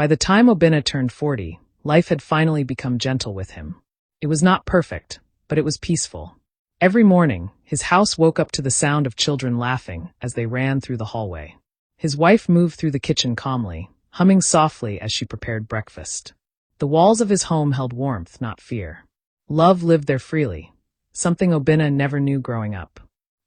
By the time Obinna turned 40, life had finally become gentle with him. It was not perfect, but it was peaceful. Every morning, his house woke up to the sound of children laughing as they ran through the hallway. His wife moved through the kitchen calmly, humming softly as she prepared breakfast. The walls of his home held warmth, not fear. Love lived there freely, something Obinna never knew growing up.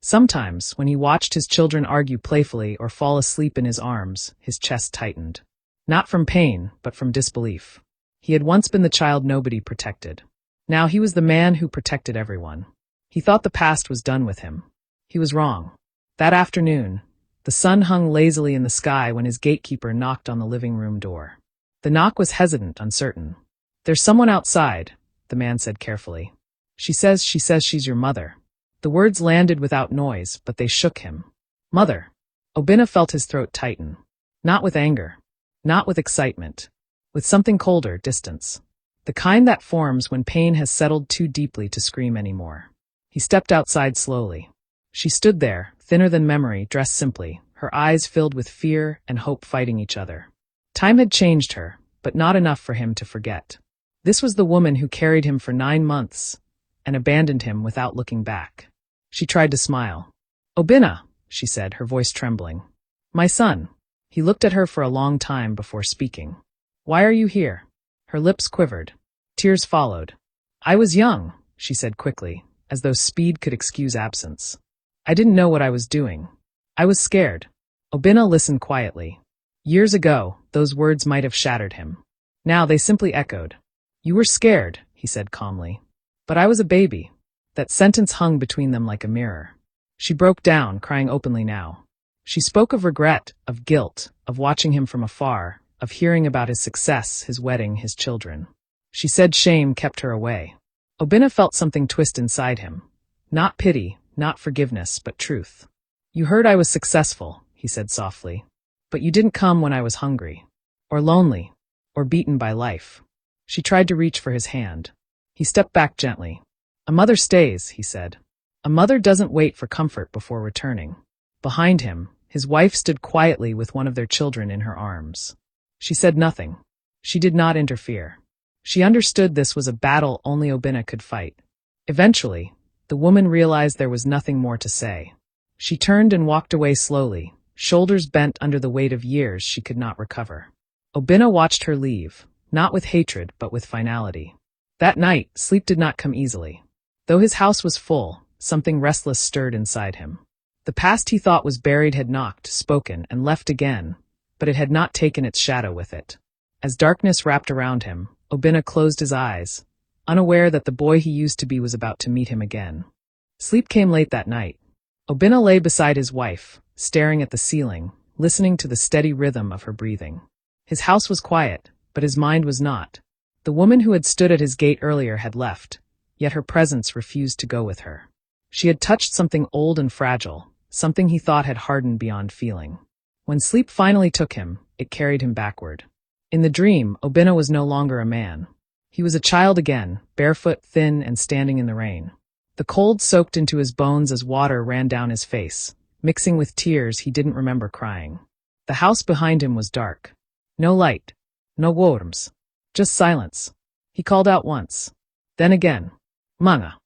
Sometimes, when he watched his children argue playfully or fall asleep in his arms, his chest tightened. Not from pain, but from disbelief. He had once been the child nobody protected. Now he was the man who protected everyone. He thought the past was done with him. He was wrong. That afternoon, the sun hung lazily in the sky when his gatekeeper knocked on the living room door. The knock was hesitant, uncertain. "There's someone outside," the man said carefully. She says she's your mother." The words landed without noise, but they shook him. Mother. Obinna felt his throat tighten. Not with anger. Not with excitement. With something colder, distance. The kind that forms when pain has settled too deeply to scream anymore. He stepped outside slowly. She stood there, thinner than memory, dressed simply, her eyes filled with fear and hope fighting each other. Time had changed her, but not enough for him to forget. This was the woman who carried him for 9 months and abandoned him without looking back. She tried to smile. "Obinna," she said, her voice trembling. "My son." He looked at her for a long time before speaking. "Why are you here?" Her lips quivered. Tears followed. "I was young," she said quickly, as though speed could excuse absence. "I didn't know what I was doing. I was scared." Obinna listened quietly. Years ago, those words might have shattered him. Now they simply echoed. "You were scared," he said calmly. "But I was a baby." That sentence hung between them like a mirror. She broke down, crying openly now. She spoke of regret, of guilt, of watching him from afar, of hearing about his success, his wedding, his children. She said shame kept her away. Obinna felt something twist inside him. Not pity, not forgiveness, but truth. "You heard I was successful," he said softly. "But you didn't come when I was hungry, or lonely, or beaten by life." She tried to reach for his hand. He stepped back gently. "A mother stays," he said. "A mother doesn't wait for comfort before returning." Behind him, his wife stood quietly with one of their children in her arms. She said nothing. She did not interfere. She understood this was a battle only Obinna could fight. Eventually, the woman realized there was nothing more to say. She turned and walked away slowly, shoulders bent under the weight of years she could not recover. Obinna watched her leave, not with hatred but with finality. That night, sleep did not come easily. Though his house was full, something restless stirred inside him. The past he thought was buried had knocked, spoken, and left again, but it had not taken its shadow with it. As darkness wrapped around him, Obinna closed his eyes, unaware that the boy he used to be was about to meet him again. Sleep came late that night. Obinna lay beside his wife, staring at the ceiling, listening to the steady rhythm of her breathing. His house was quiet, but his mind was not. The woman who had stood at his gate earlier had left, yet her presence refused to go with her. She had touched something old and fragile, something he thought had hardened beyond feeling. When sleep finally took him, it carried him backward. In the dream, Obinna was no longer a man. He was a child again, barefoot, thin, and standing in the rain. The cold soaked into his bones as water ran down his face, mixing with tears he didn't remember crying. The house behind him was dark. No light. No worms. Just silence. He called out once. Then again. Manga.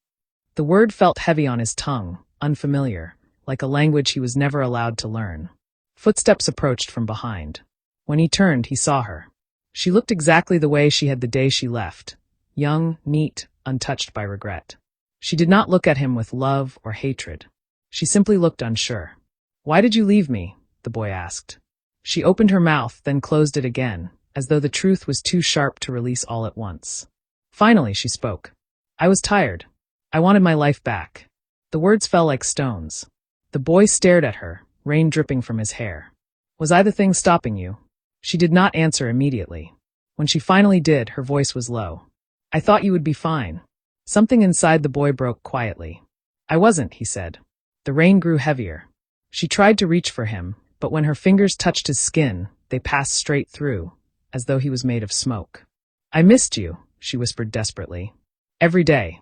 The word felt heavy on his tongue, unfamiliar, like a language he was never allowed to learn. Footsteps approached from behind. When he turned, he saw her. She looked exactly the way she had the day she left, young, neat, untouched by regret. She did not look at him with love or hatred. She simply looked unsure. "Why did you leave me?" the boy asked. She opened her mouth, then closed it again, as though the truth was too sharp to release all at once. Finally, she spoke. "I was tired. I wanted my life back." The words fell like stones. The boy stared at her, rain dripping from his hair. "Was I the thing stopping you?" She did not answer immediately. When she finally did, her voice was low. "I thought you would be fine." Something inside the boy broke quietly. "I wasn't," he said. The rain grew heavier. She tried to reach for him, but when her fingers touched his skin, they passed straight through, as though he was made of smoke. "I missed you," she whispered desperately. "Every day."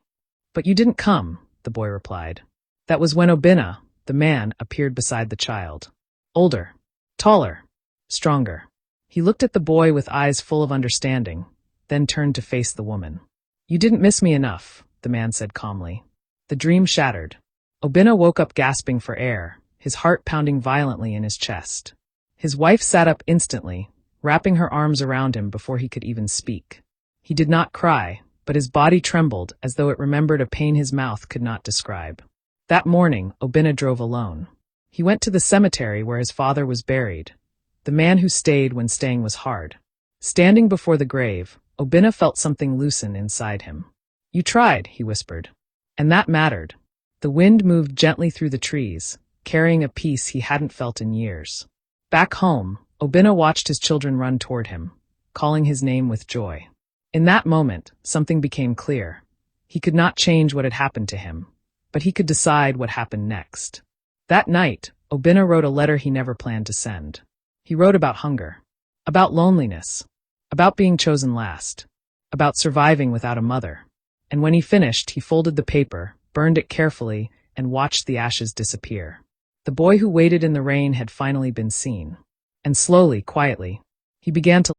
"But you didn't come," the boy replied. That was when Obinna, the man, appeared beside the child. Older. Taller. Stronger. He looked at the boy with eyes full of understanding, then turned to face the woman. "You didn't miss me enough," the man said calmly. The dream shattered. Obinna woke up gasping for air, his heart pounding violently in his chest. His wife sat up instantly, wrapping her arms around him before he could even speak. He did not cry, but his body trembled as though it remembered a pain his mouth could not describe. That morning, Obinna drove alone. He went to the cemetery where his father was buried, the man who stayed when staying was hard. Standing before the grave, Obinna felt something loosen inside him. "You tried," he whispered. And that mattered. The wind moved gently through the trees, carrying a peace he hadn't felt in years. Back home, Obinna watched his children run toward him, calling his name with joy. In that moment, something became clear. He could not change what had happened to him, but he could decide what happened next. That night, Obinna wrote a letter he never planned to send. He wrote about hunger, about loneliness, about being chosen last, about surviving without a mother. And when he finished, he folded the paper, burned it carefully, and watched the ashes disappear. The boy who waited in the rain had finally been seen. And slowly, quietly, he began to